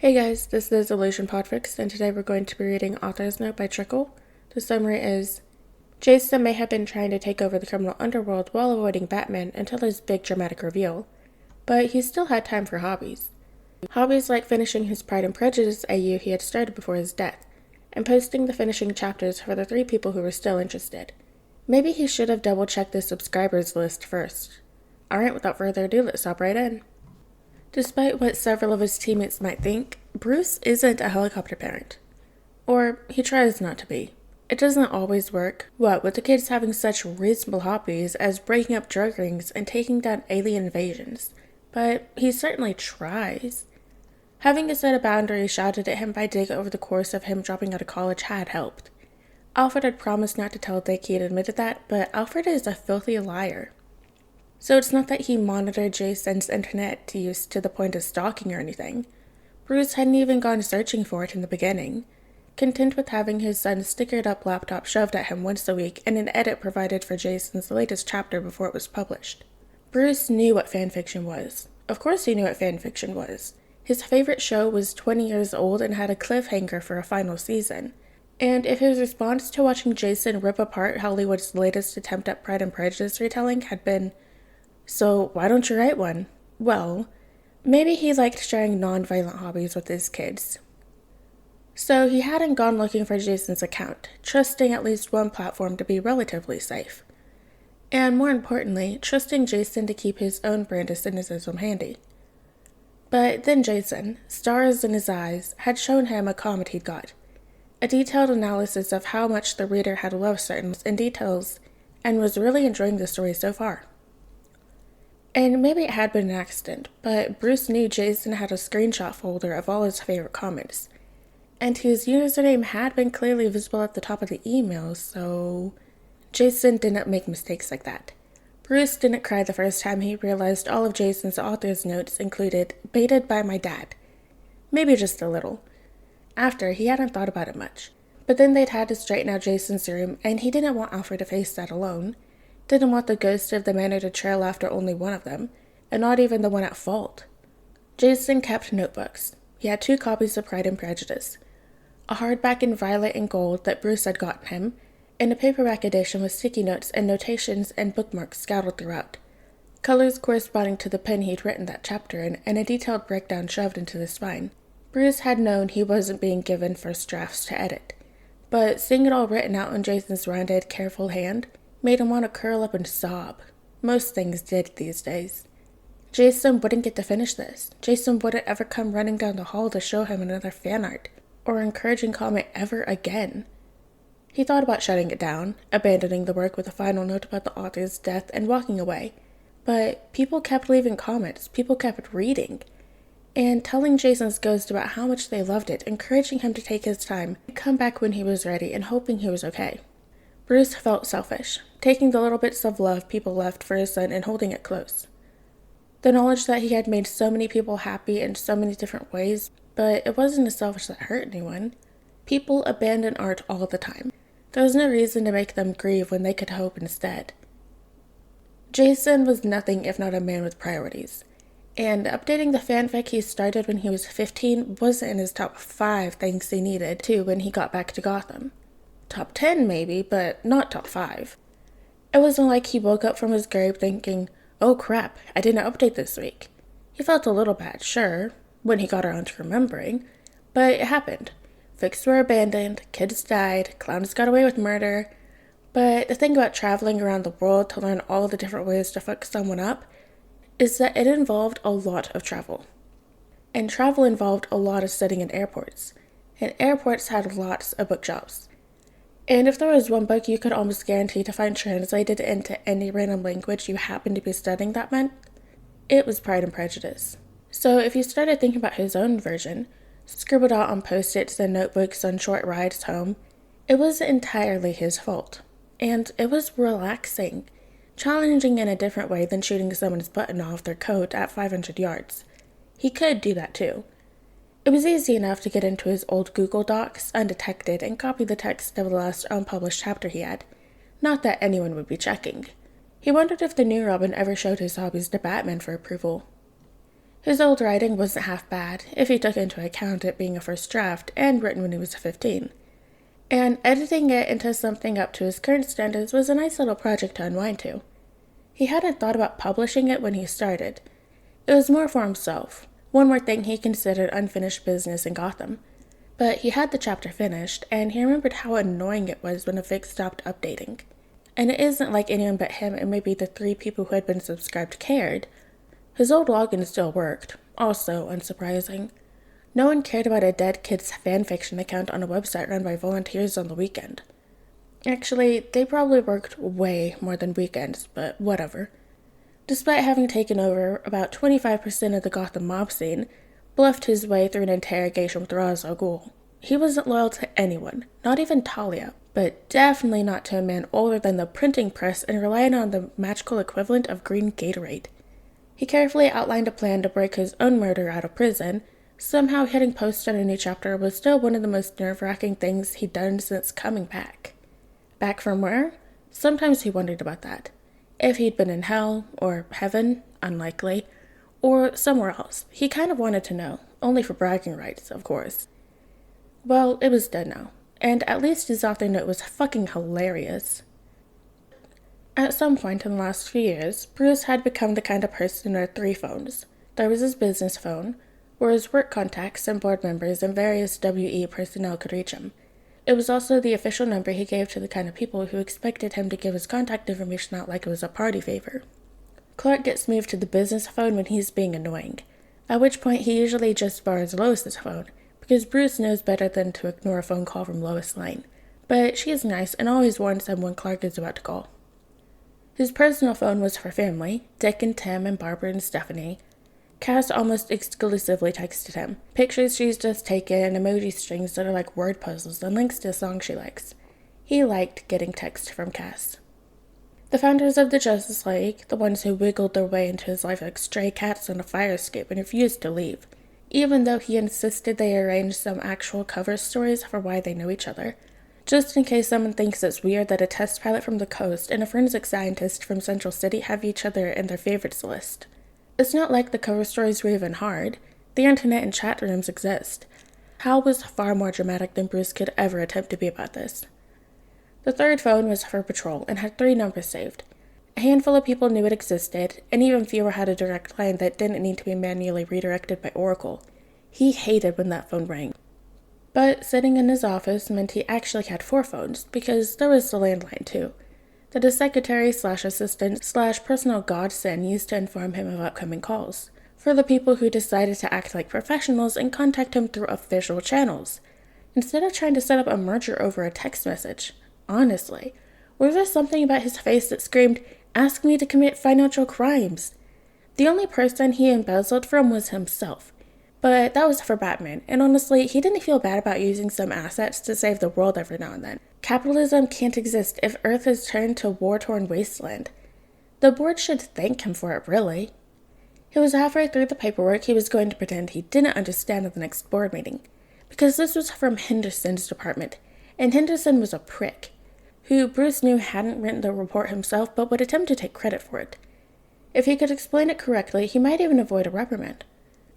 Hey guys, this is Illusion PODFIC, and today we're going to be reading Author's Note by Trickle. The summary is, Jason may have been trying to take over the criminal underworld while avoiding Batman until his big dramatic reveal, but he still had time for hobbies. Hobbies like finishing his Pride and Prejudice AU he had started before his death, and posting the finishing chapters for the 3 people who were still interested. Maybe he should have double-checked the subscribers list first. Alright, without further ado, let's hop right in. Despite what several of his teammates might think, Bruce isn't a helicopter parent. Or, he tries not to be. It doesn't always work. What, with the kids having such reasonable hobbies as breaking up drug rings and taking down alien invasions. But he certainly tries. Having a set of boundaries shouted at him by Dig over the course of him dropping out of college had helped. Alfred had promised not to tell Dick he had admitted that, but Alfred is a filthy liar. So it's not that he monitored Jason's internet use to the point of stalking or anything. Bruce hadn't even gone searching for it in the beginning, content with having his son's stickered-up laptop shoved at him once a week and an edit provided for Jason's latest chapter before it was published. Bruce knew what fanfiction was. Of course he knew what fanfiction was. His favorite show was 20 years old and had a cliffhanger for a final season. And if his response to watching Jason rip apart Hollywood's latest attempt at Pride and Prejudice retelling had been, "So why don't you write one?" Well, maybe he liked sharing non-violent hobbies with his kids. So he hadn't gone looking for Jason's account, trusting at least one platform to be relatively safe. And more importantly, trusting Jason to keep his own brand of cynicism handy. But then Jason, stars in his eyes, had shown him a comment he'd got. A detailed analysis of how much the reader had loved certain in details, and was really enjoying the story so far. And maybe it had been an accident, but Bruce knew Jason had a screenshot folder of all his favorite comments, and his username had been clearly visible at the top of the email, so Jason didn't make mistakes like that. Bruce didn't cry the first time he realized all of Jason's author's notes included, "baited by my dad." Maybe just a little. After, he hadn't thought about it much. But then they'd had to straighten out Jason's room, and he didn't want Alfred to face that alone. Didn't want the ghost of the manor to trail after only one of them, and not even the one at fault. Jason kept notebooks. He had 2 copies of Pride and Prejudice. A hardback in violet and gold that Bruce had gotten him, and a paperback edition with sticky notes and notations and bookmarks scattered throughout. Colors corresponding to the pen he'd written that chapter in, and a detailed breakdown shoved into the spine. Bruce had known he wasn't being given first drafts to edit, but seeing it all written out in Jason's rounded, careful hand made him want to curl up and sob. Most things did these days. Jason wouldn't get to finish this. Jason wouldn't ever come running down the hall to show him another fan art, or encouraging comment ever again. He thought about shutting it down, abandoning the work with a final note about the author's death and walking away. But people kept leaving comments, people kept reading, and telling Jason's ghost about how much they loved it, encouraging him to take his time, come back when he was ready, and hoping he was okay. Bruce felt selfish, taking the little bits of love people left for his son and holding it close. The knowledge that he had made so many people happy in so many different ways, but it wasn't as selfish that hurt anyone. People abandon art all the time. There was no reason to make them grieve when they could hope instead. Jason was nothing if not a man with priorities, and updating the fanfic he started when he was 15 wasn't in his top 5 things he needed to when he got back to Gotham. Top 10 maybe, but not top 5. It wasn't like he woke up from his grave thinking, "Oh crap, I didn't update this week." He felt a little bad, sure, when he got around to remembering, but it happened. Fics were abandoned, kids died, clowns got away with murder. But the thing about traveling around the world to learn all the different ways to fuck someone up is that it involved a lot of travel. And travel involved a lot of sitting in airports. And airports had lots of bookshops. And if there was one book you could almost guarantee to find translated into any random language you happened to be studying that meant, it was Pride and Prejudice. So if he started thinking about his own version, scribbled out on post-its and notebooks on short rides home, it was entirely his fault. And it was relaxing, challenging in a different way than shooting someone's button off their coat at 500 yards. He could do that too. It was easy enough to get into his old Google Docs undetected and copy the text of the last unpublished chapter he had. Not that anyone would be checking. He wondered if the new Robin ever showed his hobbies to Batman for approval. His old writing wasn't half bad, if you took into account it being a first draft and written when he was 15. And editing it into something up to his current standards was a nice little project to unwind to. He hadn't thought about publishing it when he started. It was more for himself, one more thing he considered unfinished business in Gotham. But he had the chapter finished, and he remembered how annoying it was when a fic stopped updating. And it isn't like anyone but him and maybe the 3 people who had been subscribed cared. His old login still worked, also unsurprising. No one cared about a dead kid's fanfiction account on a website run by volunteers on the weekend. Actually, they probably worked way more than weekends, but whatever. Despite having taken over about 25% of the Gotham mob scene, bluffed his way through an interrogation with Ra's al Ghul. He wasn't loyal to anyone, not even Talia, but definitely not to a man older than the printing press and relying on the magical equivalent of green Gatorade. He carefully outlined a plan to break his own murder out of prison. Somehow hitting post on a new chapter was still one of the most nerve-wracking things he'd done since coming back. Back from where? Sometimes he wondered about that. If he'd been in hell, or heaven, unlikely, or somewhere else. He kind of wanted to know, only for bragging rights, of course. Well, it was dead now, and at least his author note was fucking hilarious. At some point in the last few years, Bruce had become the kind of person who had 3 phones. There was his business phone, where his work contacts and board members and various WE personnel could reach him. It was also the official number he gave to the kind of people who expected him to give his contact information out like it was a party favor. Clark gets moved to the business phone when he's being annoying, at which point he usually just borrows Lois's phone, because Bruce knows better than to ignore a phone call from Lois Lane. But she is nice and always warns him when Clark is about to call. His personal phone was for family, Dick and Tim and Barbara and Stephanie. Cass almost exclusively texted him, pictures she's just taken and emoji strings that are like word puzzles and links to a song she likes. He liked getting text from Cass. The founders of the Justice League, the ones who wiggled their way into his life like stray cats on a fire escape and refused to leave, even though he insisted they arrange some actual cover stories for why they know each other, just in case someone thinks it's weird that a test pilot from the coast and a forensic scientist from Central City have each other in their favorites list. It's not like the cover stories were even hard. The internet and chat rooms exist. Hal was far more dramatic than Bruce could ever attempt to be about this. The 3rd phone was for patrol and had 3 numbers saved. A handful of people knew it existed, and even fewer had a direct line that didn't need to be manually redirected by Oracle. He hated when that phone rang. But sitting in his office meant he actually had 4 phones, because there was the landline too, that his secretary/assistant/personal godsend used to inform him of upcoming calls, for the people who decided to act like professionals and contact him through official channels, instead of trying to set up a merger over a text message. Honestly, was there something about his face that screamed, "Ask me to commit financial crimes"? The only person he embezzled from was himself. But that was for Batman, and honestly, he didn't feel bad about using some assets to save the world every now and then. Capitalism can't exist if Earth has turned to war-torn wasteland. The board should thank him for it, really. He was halfway through the paperwork he was going to pretend he didn't understand at the next board meeting, because this was from Henderson's department, and Henderson was a prick, who Bruce knew hadn't written the report himself but would attempt to take credit for it. If he could explain it correctly, he might even avoid a reprimand.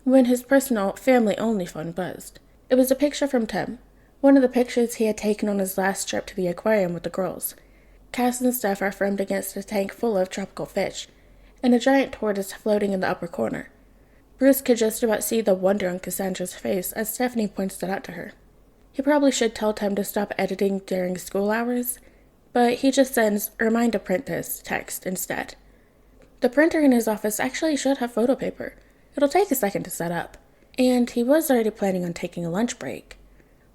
When his personal, family-only phone buzzed, it was a picture from Tim, one of the pictures he had taken on his last trip to the aquarium with the girls. Cass and Steph are framed against a tank full of tropical fish, and a giant tortoise floating in the upper corner. Bruce could just about see the wonder on Cassandra's face as Stephanie points it out to her. He probably should tell Tim to stop editing during school hours, but he just sends, "Remind to print this," text instead. The printer in his office actually should have photo paper. It'll take a second to set up. And he was already planning on taking a lunch break.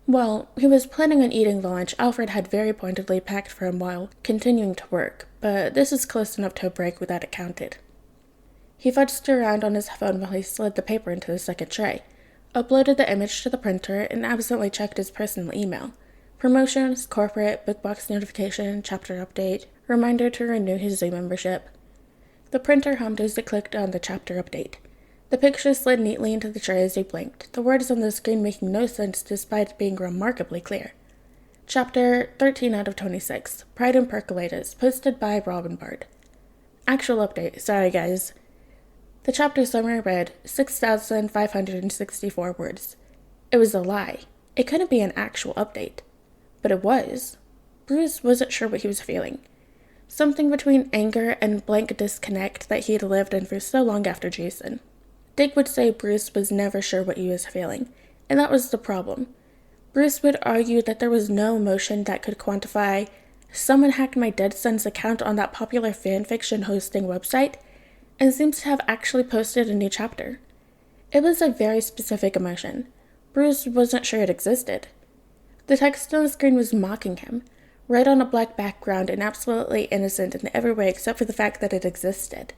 Well, he was planning on eating the lunch Alfred had very pointedly packed for him while continuing to work, but this is close enough to a break without it counted. He fudged around on his phone while he slid the paper into the second tray, uploaded the image to the printer, and absently checked his personal email. Promotions, corporate, book box notification, chapter update, reminder to renew his Zoom membership. The printer hummed as it clicked on the chapter update. The picture slid neatly into the tray as he blinked, the words on the screen making no sense despite being remarkably clear. Chapter 13 out of 26, Pride and Prejudice, posted by Robin Bard. Actual update, sorry guys. The chapter summary read 6,564 words. It was a lie. It couldn't be an actual update. But it was. Bruce wasn't sure what he was feeling. Something between anger and blank disconnect that he'd lived in for so long after Jason. Dick would say Bruce was never sure what he was feeling, and that was the problem. Bruce would argue that there was no emotion that could quantify, someone hacked my dead son's account on that popular fanfiction hosting website, and seems to have actually posted a new chapter. It was a very specific emotion. Bruce wasn't sure it existed. The text on the screen was mocking him, red on a black background and absolutely innocent in every way except for the fact that it existed.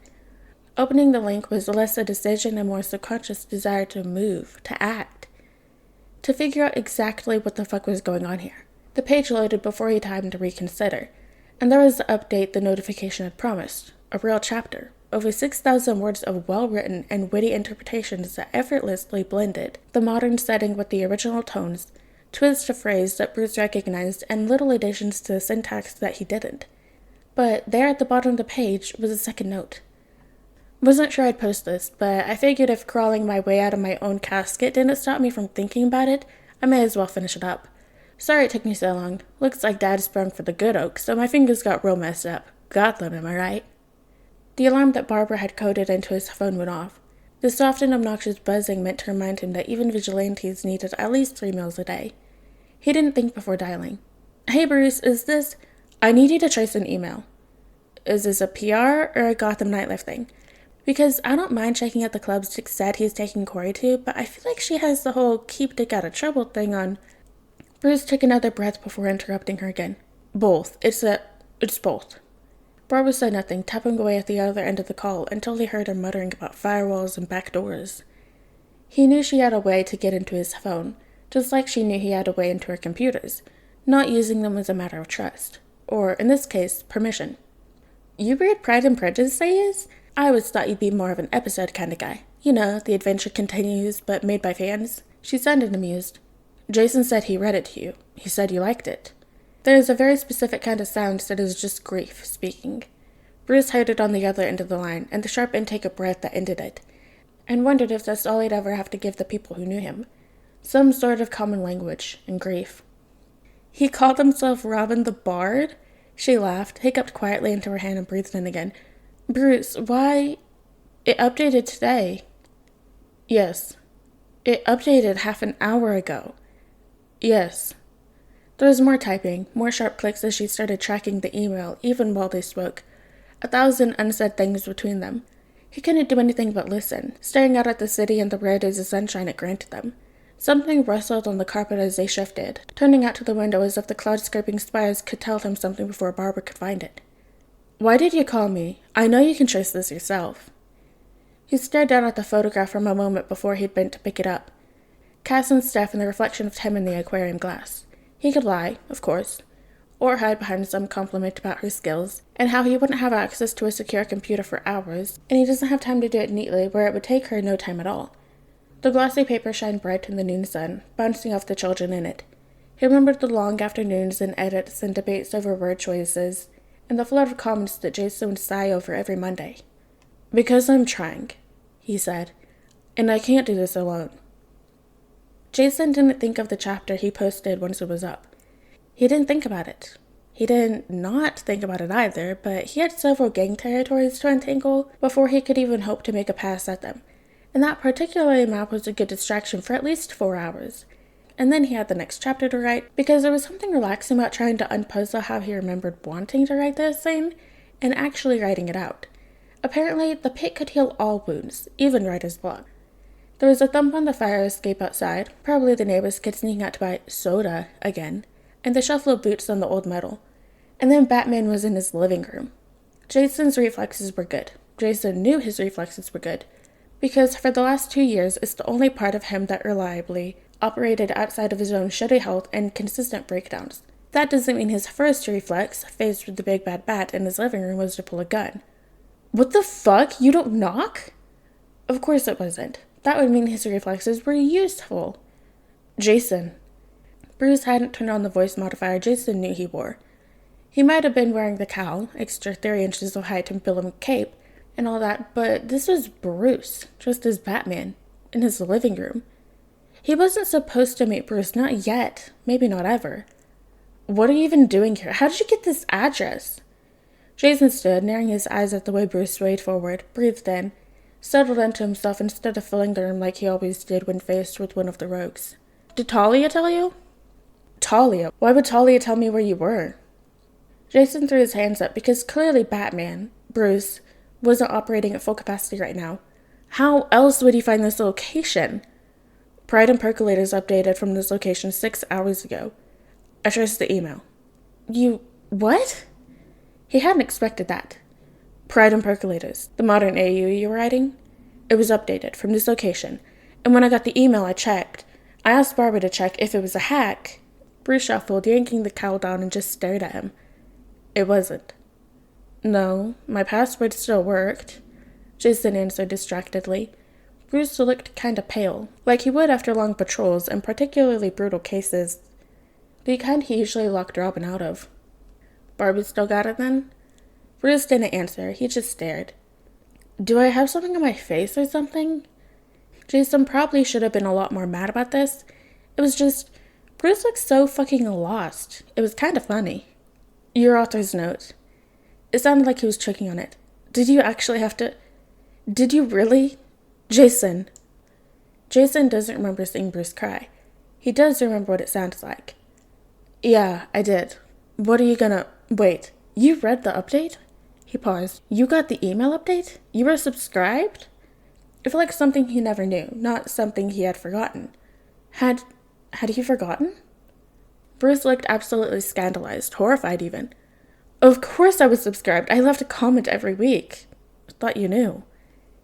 Opening the link was less a decision and more subconscious desire to move, to act, to figure out exactly what the fuck was going on here. The page loaded before he had time to reconsider, and there was the update the notification had promised, a real chapter, over 6,000 words of well-written and witty interpretations that effortlessly blended the modern setting with the original tones, twists of phrase that Bruce recognized, and little additions to the syntax that he didn't. But there at the bottom of the page was a second note. Wasn't sure I'd post this, but I figured if crawling my way out of my own casket didn't stop me from thinking about it, I may as well finish it up. Sorry it took me so long. Looks like Dad sprung for the good oak, so my fingers got real messed up. God love him, am I right? The alarm that Barbara had coded into his phone went off. The soft and obnoxious buzzing meant to remind him that even vigilantes needed at least 3 meals a day. He didn't think before dialing. Hey Bruce, is this... I need you to trace an email. Is this a PR or a Gotham nightlife thing? Because I don't mind checking out the clubs Dick said he's taking Corey to, but I feel like she has the whole keep Dick out of trouble thing on... Bruce took another breath before interrupting her again. Both. It's both. Barbara said nothing, tapping away at the other end of the call until he heard her muttering about firewalls and back doors. He knew she had a way to get into his phone, just like she knew he had a way into her computers. Not using them was a matter of trust. Or, in this case, permission. You read Pride and Prejudice AU? I always thought you'd be more of an episode kind of guy. You know, the adventure continues, but made by fans. She sounded amused. Jason said he read it to you. He said you liked it. There is a very specific kind of sound that is just grief speaking. Bruce heard it on the other end of the line, and the sharp intake of breath that ended it, and wondered if that's all he'd ever have to give the people who knew him. Some sort of common language, and grief. He called himself Robin the Bard? She laughed, hiccuped quietly into her hand and breathed in again. Bruce, why... It updated today. Yes. It updated half an hour ago. Yes. There was more typing, more sharp clicks as she started tracking the email, even while they spoke. 1,000 unsaid things between them. He couldn't do anything but listen, staring out at the city and the rare days of sunshine it granted them. Something rustled on the carpet as they shifted, turning out to the window as if the cloud-scraping spires could tell them something before Barbara could find it. Why did you call me? I know you can trace this yourself. He stared down at the photograph for a moment before he'd bent to pick it up. Cass and Steph and the reflection of Tim in the aquarium glass. He could lie, of course, or hide behind some compliment about her skills, and how he wouldn't have access to a secure computer for hours, and he doesn't have time to do it neatly where it would take her no time at all. The glossy paper shined bright in the noon sun, bouncing off the children in it. He remembered the long afternoons and edits and debates over word choices, and the flood of comments that Jason would sigh over every Monday. Because I'm trying, he said, and I can't do this alone. Jason didn't think of the chapter he posted once it was up. He didn't think about it. He didn't not think about it either, but he had several gang territories to untangle before he could even hope to make a pass at them, and that particular map was a good distraction for at least 4 hours. And then he had the next chapter to write, because there was something relaxing about trying to unpuzzle how he remembered wanting to write this thing, and actually writing it out. Apparently, the pit could heal all wounds, even writer's block. There was a thump on the fire escape outside, probably the neighbor's kid sneaking out to buy soda again, and the shuffle of boots on the old metal. And then Batman was in his living room. Jason's reflexes were good. Jason knew his reflexes were good, because for the last 2 years, it's the only part of him that reliably operated outside of his own shitty health and consistent breakdowns. That doesn't mean his first reflex, faced with the big bad bat in his living room, was to pull a gun. What the fuck? You don't knock? Of course it wasn't. That would mean his reflexes were useful. Jason. Bruce hadn't turned on the voice modifier Jason knew he wore. He might have been wearing the cowl, extra 3 inches of height and billowing cape, and all that, but this was Bruce, dressed as Batman, in his living room. He wasn't supposed to meet Bruce, not yet, maybe not ever. What are you even doing here? How did you get this address? Jason stood, narrowing his eyes at the way Bruce swayed forward, breathed in, settled into himself instead of filling the room like he always did when faced with one of the rogues. Did Talia tell you? Talia? Why would Talia tell me where you were? Jason threw his hands up because clearly Batman, Bruce, wasn't operating at full capacity right now. How else would he find this location? Pride and Percolators updated from this location 6 hours ago. I traced the email. You... what? He hadn't expected that. Pride and Percolators, the modern AU you were writing? It was updated from this location, and when I got the email I checked. I asked Barbara to check if it was a hack. Bruce shuffled, yanking the cowl down and just stared at him. It wasn't. No, my password still worked, Jason answered distractedly. Bruce looked kinda pale, like he would after long patrols and particularly brutal cases. The kind he usually locked Robin out of. Barbie still got it then? Bruce didn't answer, he just stared. Do I have something on my face or something? Jason probably should have been a lot more mad about this. It was just, Bruce looked so fucking lost. It was kinda funny. Your author's note. It sounded like he was choking on it. Did you actually have to... Did you really? Jason. Jason doesn't remember seeing Bruce cry. He does remember what it sounds like. Yeah, I did. What are you gonna... Wait, you read the update? He paused. You got the email update? You were subscribed? It felt like something he never knew, not something he had forgotten. Had he forgotten? Bruce looked absolutely scandalized, horrified even. Of course I was subscribed. I left a comment every week. Thought you knew,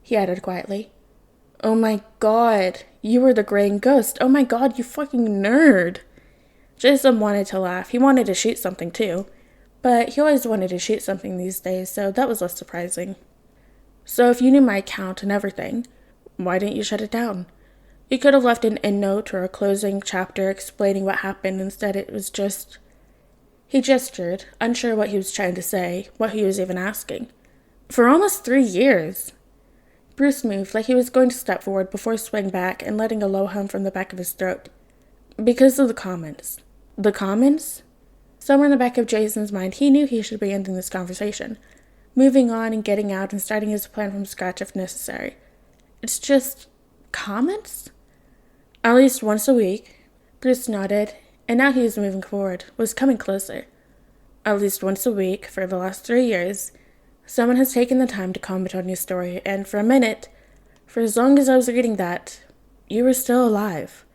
he added quietly. Oh my god, you were the graying ghost. Oh my god, you fucking nerd. Jason wanted to laugh. He wanted to shoot something too. But he always wanted to shoot something these days, so that was less surprising. So if you knew my account and everything, why didn't you shut it down? You could have left an endnote or a closing chapter explaining what happened. Instead, it was just... He gestured, unsure what he was trying to say, what he was even asking. For almost 3 years. Bruce moved like he was going to step forward before swaying back and letting a low hum from the back of his throat. Because of the comments. The comments? Somewhere in the back of Jason's mind, he knew he should be ending this conversation, moving on and getting out and starting his plan from scratch if necessary. It's just... comments? At least once a week. Bruce nodded, and now he was moving forward, was coming closer. At least once a week, for the last 3 years, someone has taken the time to comment on your story, and for a minute, for as long as I was reading that, you were still alive.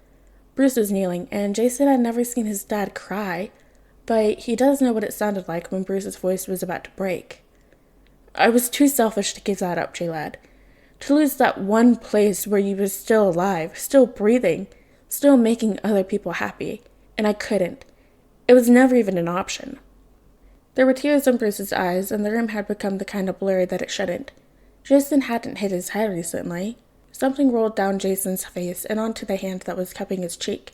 Bruce was kneeling, and Jason had never seen his dad cry, but he does know what it sounded like when Bruce's voice was about to break. I was too selfish to give that up, J-Lad. To lose that one place where you were still alive, still breathing, still making other people happy, and I couldn't. It was never even an option. There were tears in Bruce's eyes, and the room had become the kind of blurry that it shouldn't. Jason hadn't hit his head recently. Something rolled down Jason's face and onto the hand that was cupping his cheek,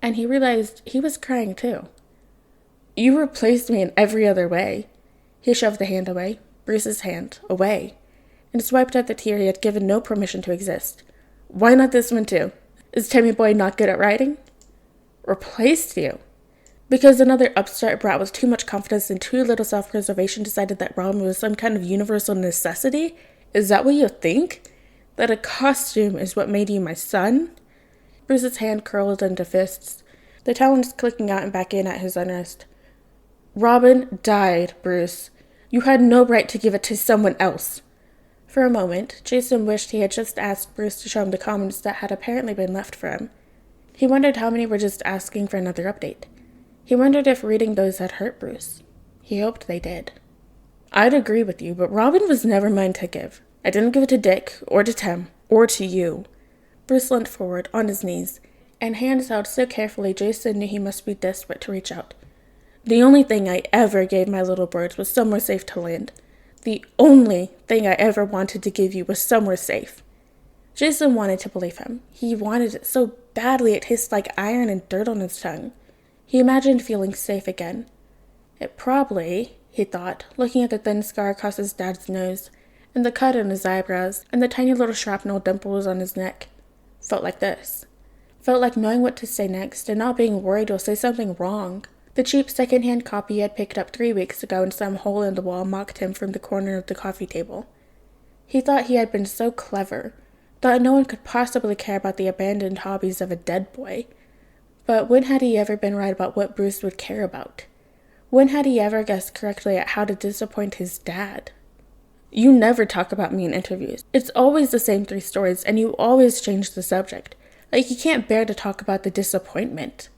and he realized he was crying too. You replaced me in every other way. He shoved the hand away, Bruce's hand, away, and swiped at the tear he had given no permission to exist. Why not this one too? Is Timmy Boy not good at writing? Replaced you? Because another upstart brat with too much confidence and too little self-preservation decided that Robin was some kind of universal necessity? Is that what you think? That a costume is what made you my son? Bruce's hand curled into fists, the talons clicking out and back in at his unrest. Robin died, Bruce. You had no right to give it to someone else. For a moment, Jason wished he had just asked Bruce to show him the comments that had apparently been left for him. He wondered how many were just asking for another update. He wondered if reading those had hurt Bruce. He hoped they did. I'd agree with you, but Robin was never mine to give. I didn't give it to Dick, or to Tim, or to you. Bruce leant forward, on his knees, and hands out so carefully Jason knew he must be desperate to reach out. The only thing I ever gave my little birds was somewhere safe to land. The only thing I ever wanted to give you was somewhere safe. Jason wanted to believe him. He wanted it so badly it tasted like iron and dirt on his tongue. He imagined feeling safe again. It probably, he thought, looking at the thin scar across his dad's nose, and the cut on his eyebrows, and the tiny little shrapnel dimples on his neck. Felt like this. Felt like knowing what to say next and not being worried he'll say something wrong. The cheap second-hand copy he had picked up 3 weeks ago in some hole in the wall mocked him from the corner of the coffee table. He thought he had been so clever, thought no one could possibly care about the abandoned hobbies of a dead boy. But when had he ever been right about what Bruce would care about? When had he ever guessed correctly at how to disappoint his dad? You never talk about me in interviews. It's always the same 3 stories, and you always change the subject. Like you can't bear to talk about the disappointment.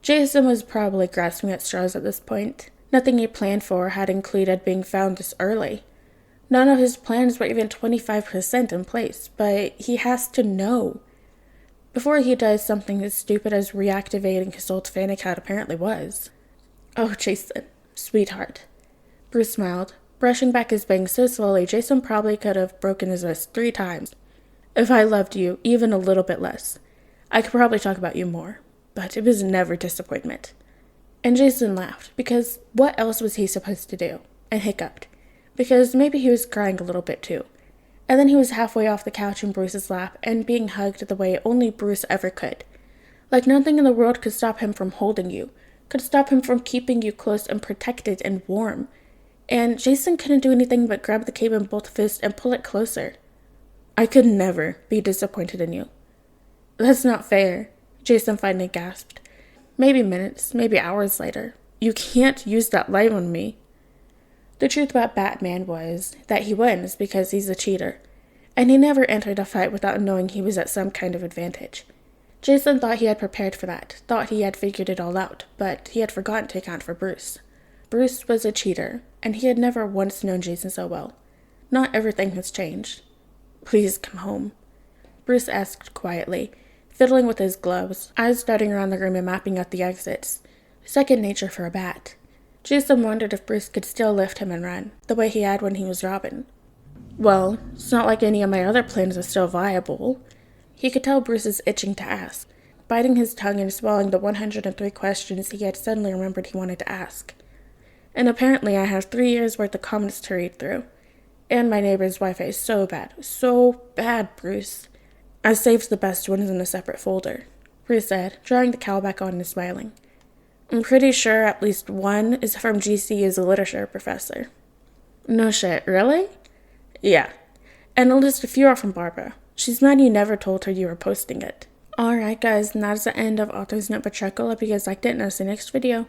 Jason was probably grasping at straws at this point. Nothing he planned for had included being found this early. None of his plans were even 25% in place, but he has to know. Before he does something as stupid as reactivating his old fan account apparently was. Oh, Jason, sweetheart. Bruce smiled, brushing back his bangs so slowly Jason probably could have broken his wrist 3 times. If I loved you even a little bit less, I could probably talk about you more, but it was never disappointment. And Jason laughed, because what else was he supposed to do? And hiccuped, because maybe he was crying a little bit too. And then he was halfway off the couch in Bruce's lap and being hugged the way only Bruce ever could. Like nothing in the world could stop him from holding you, could stop him from keeping you close and protected and warm. And Jason couldn't do anything but grab the cape in both fists and pull it closer. I could never be disappointed in you. That's not fair, Jason finally gasped. Maybe minutes, maybe hours later. You can't use that line on me. The truth about Batman was that he wins because he's a cheater, and he never entered a fight without knowing he was at some kind of advantage. Jason thought he had prepared for that, thought he had figured it all out, but he had forgotten to account for Bruce. Bruce was a cheater, and he had never once known Jason so well. Not everything has changed. Please come home, Bruce asked quietly, fiddling with his gloves, eyes darting around the room and mapping out the exits. Second nature for a bat. Jason wondered if Bruce could still lift him and run, the way he had when he was Robin. Well, it's not like any of my other plans are still viable. He could tell Bruce is itching to ask, biting his tongue and swallowing the 103 questions he had suddenly remembered he wanted to ask. And apparently I have 3 years' worth of comments to read through. And my neighbor's Wi-Fi is so bad, Bruce. I saved the best ones in a separate folder, Bruce said, drawing the cowl back on and smiling. I'm pretty sure at least one is from GC as a literature professor. No shit, really? Yeah. And at least a few are from Barbara. She's mad you never told her you were posting it. Alright guys, and that is the end of Author's Note by Chuckle. If you guys liked it, and I'll see you next video.